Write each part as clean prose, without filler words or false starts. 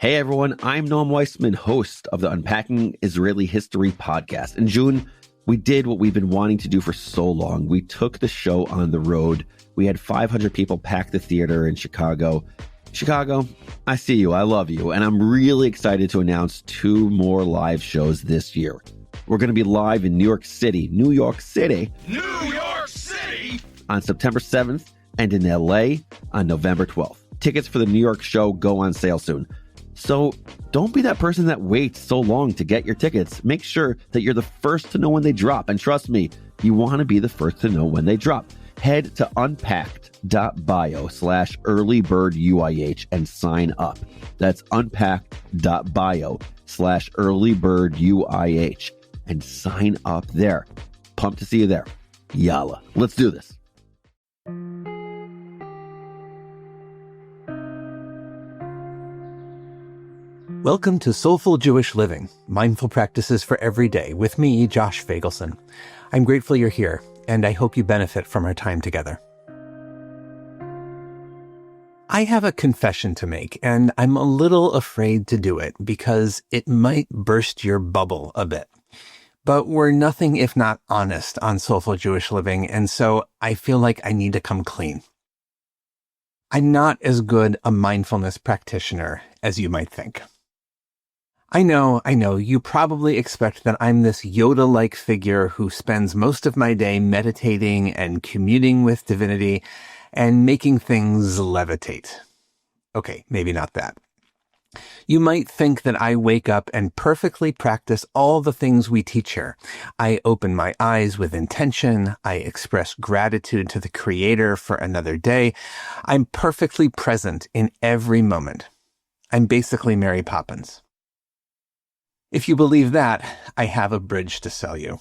Hey everyone, I'm Noam Weissman, host of the Unpacking Israeli History podcast. In June, we did what we've been wanting to do for so long. We took the show on the road. We had 500 people pack the theater in Chicago. Chicago, I see you, I love you, and I'm really excited to announce 2 more live shows this year. We're going to be live in New York City on September 7th and in LA on November 12th. Tickets for the New York show go on sale soon. So don't be that person that waits so long to get your tickets. Make sure that you're the first to know when they drop. And trust me, you want to be the first to know when they drop. Head to unpacked.bio/earlybirdUIH and sign up. That's unpacked.bio/earlybirdUIH and sign up there. Pumped to see you there. Yalla, let's do this. Welcome to Soulful Jewish Living, Mindful Practices for Every Day, with me, Josh Fagelson. I'm grateful you're here, and I hope you benefit from our time together. I have a confession to make, and I'm a little afraid to do it because it might burst your bubble a bit. But we're nothing if not honest on Soulful Jewish Living, and so I feel like I need to come clean. I'm not as good a mindfulness practitioner as you might think. I know, you probably expect that I'm this Yoda-like figure who spends most of my day meditating and communing with divinity and making things levitate. Okay, maybe not that. You might think that I wake up and perfectly practice all the things we teach here. I open my eyes with intention. I express gratitude to the Creator for another day. I'm perfectly present in every moment. I'm basically Mary Poppins. If you believe that, I have a bridge to sell you.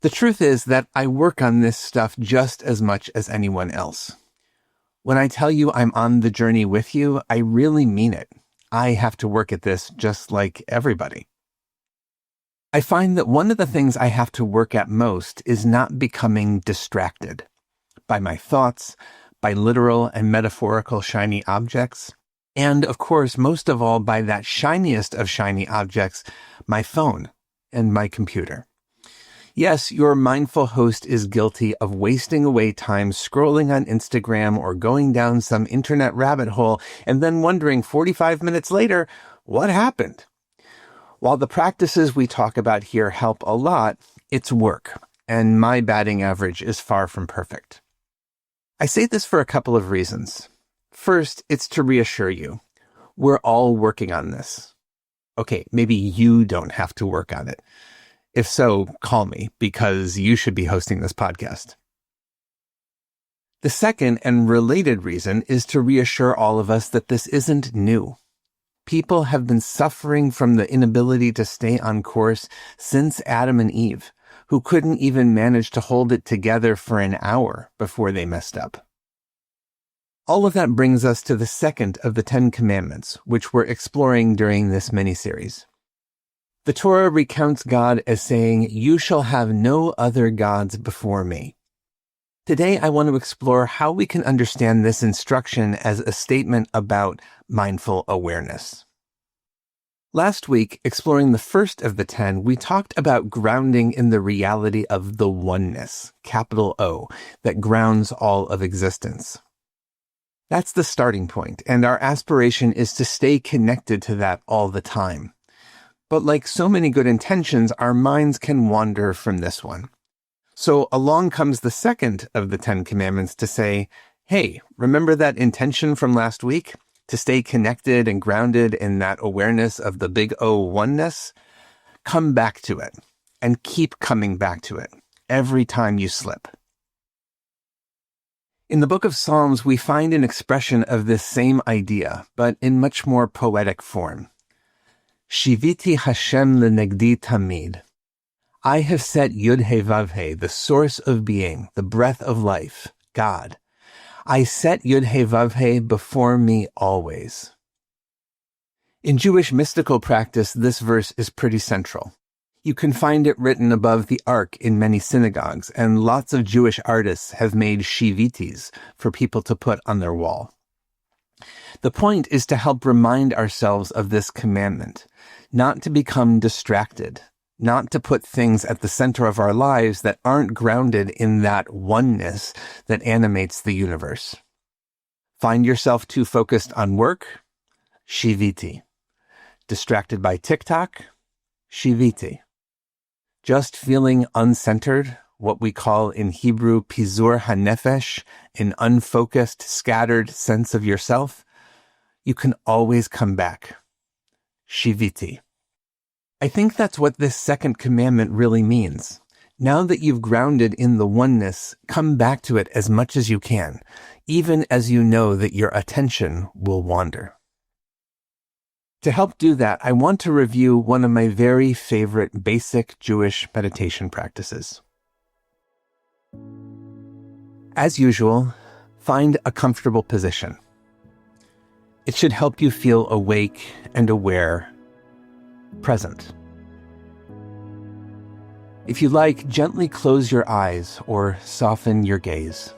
The truth is that I work on this stuff just as much as anyone else. When I tell you I'm on the journey with you, I really mean it. I have to work at this just like everybody. I find that one of the things I have to work at most is not becoming distracted by my thoughts, by literal and metaphorical shiny objects, and, of course, most of all, by that shiniest of shiny objects, my phone and my computer. Yes, your mindful host is guilty of wasting away time scrolling on Instagram or going down some internet rabbit hole and then wondering 45 minutes later, what happened? While the practices we talk about here help a lot, it's work, and my batting average is far from perfect. I say this for a couple of reasons. First, it's to reassure you. We're all working on this. Okay, maybe you don't have to work on it. If so, call me, because you should be hosting this podcast. The second and related reason is to reassure all of us that this isn't new. People have been suffering from the inability to stay on course since Adam and Eve, who couldn't even manage to hold it together for an hour before they messed up. All of that brings us to the second of the 10 Commandments, which we're exploring during this mini-series. The Torah recounts God as saying, "You shall have no other gods before me." Today, I want to explore how we can understand this instruction as a statement about mindful awareness. Last week, exploring the first of the 10, we talked about grounding in the reality of the oneness, capital O, that grounds all of existence. That's the starting point, and our aspiration is to stay connected to that all the time. But like so many good intentions, our minds can wander from this one. So along comes the second of the 10 Commandments to say, hey, remember that intention from last week? To stay connected and grounded in that awareness of the big O oneness? Come back to it, and keep coming back to it every time you slip. In the book of Psalms, we find an expression of this same idea, but in much more poetic form. Shiviti Hashem lenegdi tamid. I have set Yud-He-Vav-He, the source of being, the breath of life, God. I set Yud-He-Vav-He before me always. In Jewish mystical practice, this verse is pretty central. You can find it written above the Ark in many synagogues, and lots of Jewish artists have made shivitis for people to put on their wall. The point is to help remind ourselves of this commandment, not to become distracted, not to put things at the center of our lives that aren't grounded in that oneness that animates the universe. Find yourself too focused on work? Shiviti. Distracted by TikTok? Shiviti. Just feeling uncentered, what we call in Hebrew pizur hanefesh, an unfocused, scattered sense of yourself? You can always come back. Shiviti. I think that's what this second commandment really means. Now that you've grounded in the oneness, come back to it as much as you can, even as you know that your attention will wander. To help do that, I want to review one of my very favorite basic Jewish meditation practices. As usual, find a comfortable position. It should help you feel awake and aware, present. If you like, gently close your eyes or soften your gaze.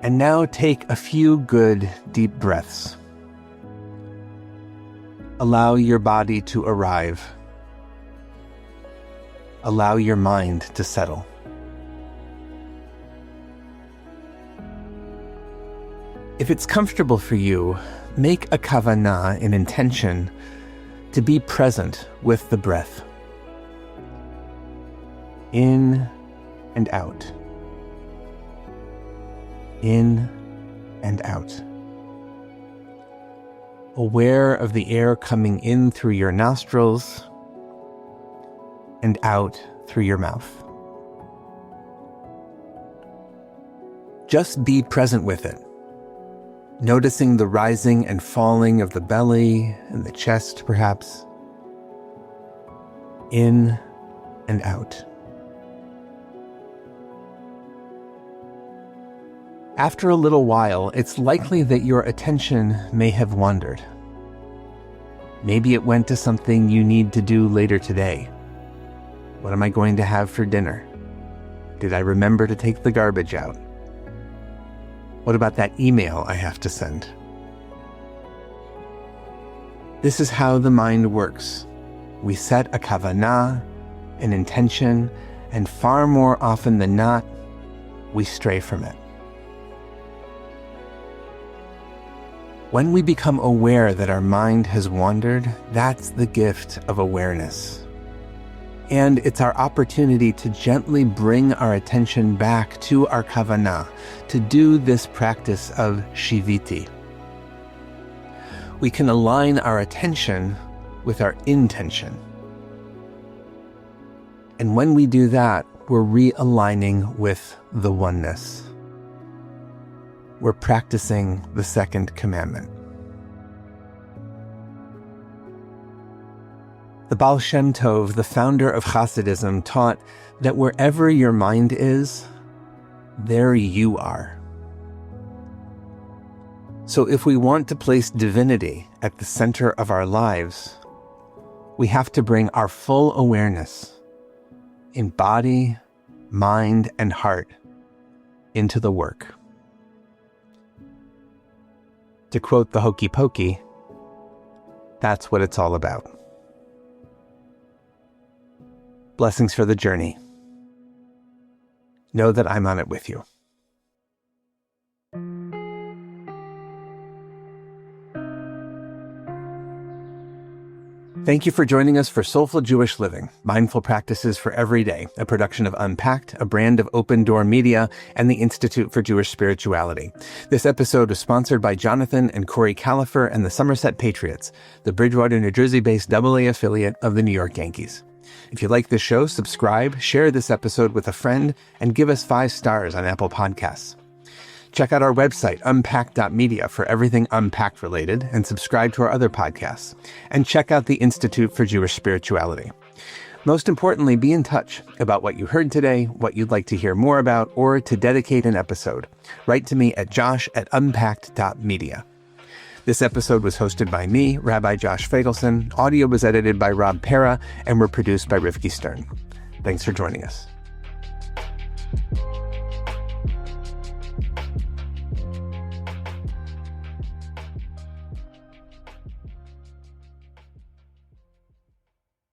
And now take a few good, deep breaths. Allow your body to arrive. Allow your mind to settle. If it's comfortable for you, make a kavanah, an intention, to be present with the breath. In and out. In and out. Aware of the air coming in through your nostrils and out through your mouth. Just be present with it, noticing the rising and falling of the belly and the chest, perhaps. In and out. After a little while, it's likely that your attention may have wandered. Maybe it went to something you need to do later today. What am I going to have for dinner? Did I remember to take the garbage out? What about that email I have to send? This is how the mind works. We set a kavanah, an intention, and far more often than not, we stray from it. When we become aware that our mind has wandered, that's the gift of awareness. And it's our opportunity to gently bring our attention back to our kavanah, to do this practice of shiviti. We can align our attention with our intention. And when we do that, we're realigning with the oneness. We're practicing the second commandment. The Baal Shem Tov, the founder of Hasidism, taught that wherever your mind is, there you are. So if we want to place divinity at the center of our lives, we have to bring our full awareness in body, mind, and heart into the work. To quote the Hokey Pokey, that's what it's all about. Blessings for the journey. Know that I'm on it with you. Thank you for joining us for Soulful Jewish Living, Mindful Practices for Every Day, a production of Unpacked, a brand of OpenDor Media, and the Institute for Jewish Spirituality. This episode was sponsored by Jonathan and Corey Califer and the Somerset Patriots, the Bridgewater, New Jersey-based AA affiliate of the New York Yankees. If you like this show, subscribe, share this episode with a friend, and give us 5 stars on Apple Podcasts. Check out our website, Unpacked.media, for everything Unpacked related, and subscribe to our other podcasts. And check out the Institute for Jewish Spirituality. Most importantly, be in touch about what you heard today, what you'd like to hear more about, or to dedicate an episode. Write to me at josh@unpacked.media. This episode was hosted by me, Rabbi Josh Fagelson. Audio was edited by Rob Pera, and were produced by Rivki Stern. Thanks for joining us.